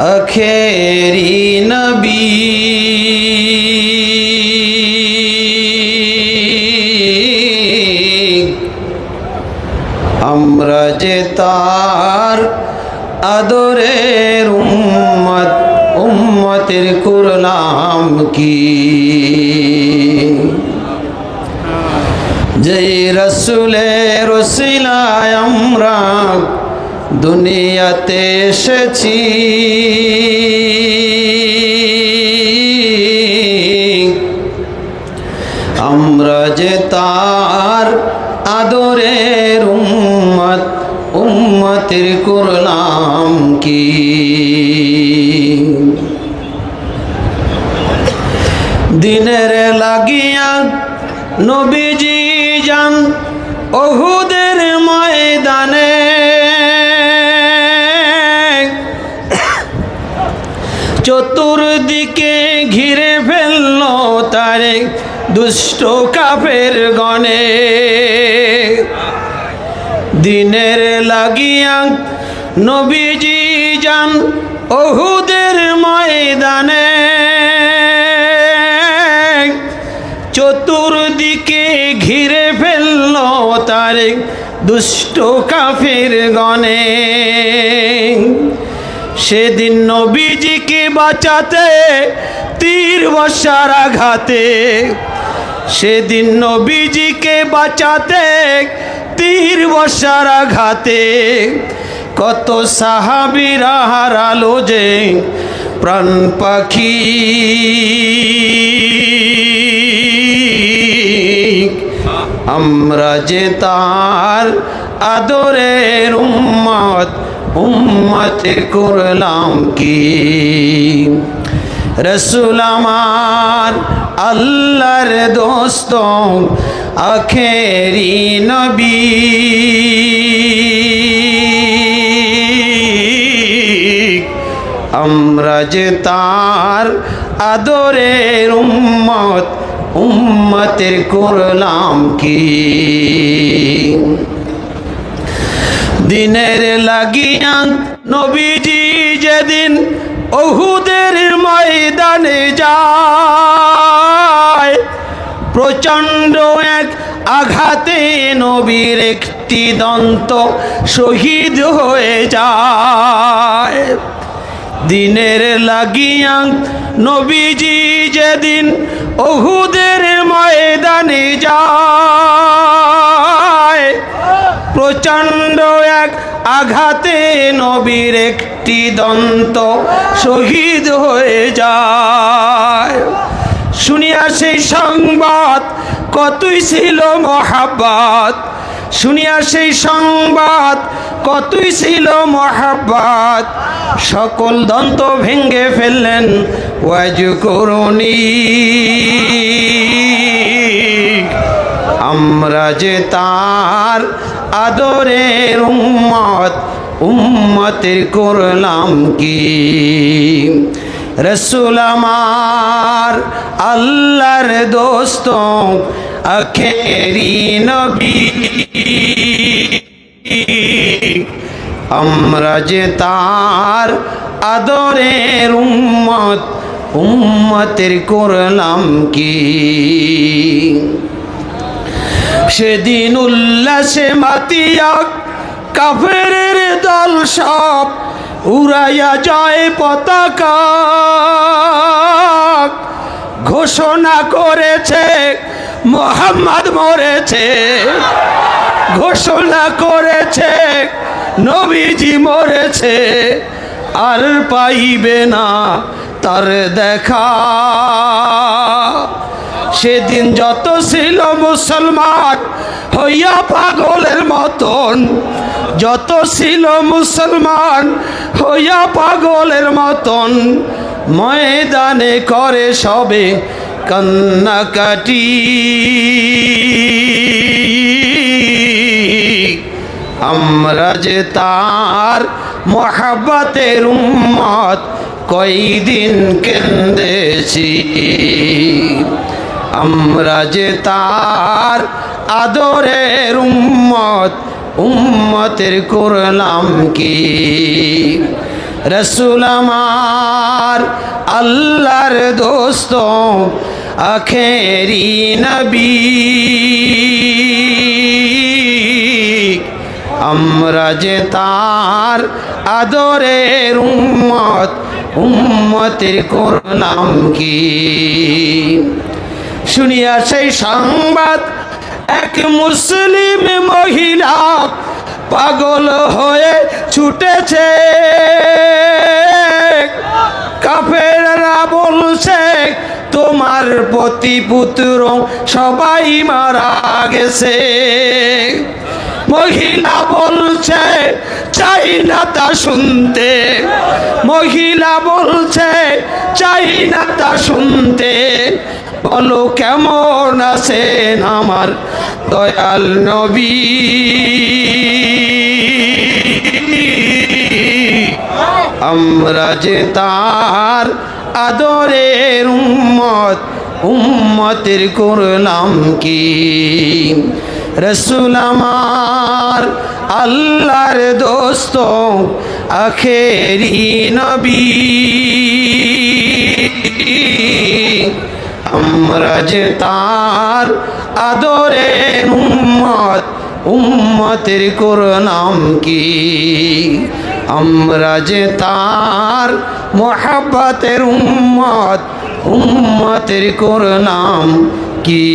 আখেরি নবী আমরা যে তার আদরের উম্মত উম্মতের করলাম কি যেই রসুলের ওসিলায় আমরা দুনিয়াতে এসেছি আমরা যে তার আদরের উম্মত উম্মতের করলাম কি দিনের লাগিয়া নবীজি যান উহুদের ময়দানে চতুর্দিকে ঘিরে ফেলল তারে দুষ্ট কাফের গণে দিনের লাগিয়া নবীজি যান উহুদের ময়দানে চতুর্দিকে ঘিরে ফেলল তারে দুষ্ট কাফের গণে সেদিন নবীজিকে বাঁচাতে তীর বর্ষার আঘাতে সেদিন নবীজিকে বাঁচাতে তীর বর্ষার আঘাতে কত সাহাবীরা হারালো যে প্রাণ পাখি আমরা যে তার আদরের উম্মত উম্মতে করলাম কি রসুল আমার আল্লাহর দোস্ত আখেরি নবী আমরা যে তার আদরের উম্মত উম্মতের করলাম কি দিনের লাগিয়া নবীজি যেদিন উহুদের ময়দানে যায় প্রচণ্ড এক আঘাতে নবীর একটি দন্ত শহীদ হয়ে যায় দিনের লাগিয়া নবীজি যেদিন উহুদের ময়দানে যায় প্রচণ্ড এক আঘাতে নবীর একটি দন্ত শহীদ হয়ে যায় শুনিয়া সেই সংবাদ কতই ছিল মহাব্বত শুনিয়া সেই সংবাদ কতই ছিল মহাব্বত সকল দন্ত ভেঙ্গে ফেললেন ওয়াজু করুনি আমরা যে তার আদরের উম্মত উম্মতের করলাম কি রসুল আমার আল্লাহর দোস্ত আখেরি নবী আমরা যে তার আদরের উম্মত উম্মতের করলাম কি সেদিন উল্লাসে মাতিয়া কাফেরের দল সব উড়াইয়া যায় পতাকা ঘোষণা করেছে মুহাম্মদ মরেছে ঘোষণা করেছে নবীজি মরেছে আর পাইবে না তার দেখা সেদিন যত ছিল মুসলমান হইয়া পাগলের মতন যত ছিল মুসলমান হইয়া পাগলের মতন ময়দানে করে সবে কান্নাকাটি আমরা যে তার মহাব্বতের উম্মত কয়দিন কেন্দেছি আমরা যে তার আদরের উম্মত উম্মতের করলাম কি রসুল আমার আল্লাহর দোস্ত আখেরি নবী আমরা যে তার আদরের উম্মত উম্মতের করলাম কি শুনিয়া সেই সংবাদ এক মুসলিম মহিলা পাগল হয়ে ছুটেছে কাফেররা বলছে তোমার পতিপুত্র সবাই মারা গেছে মহিলা বলছে চাই না তা শুনতে মহিলা বলছে চাই না তা শুনতে বলো কেমন আছেন আমার দয়াল নবী আমরা যে তার আদরের উম্মত উম্মতের করলাম কি রসুল আমার আল্লাহর দোস্ত আখেরি নবী আমরা যে তার আদরের উম্মত উম্মতের করলাম কি আমরা যে তার মোহাব্বতের উম্মত উম্মতের করলাম কি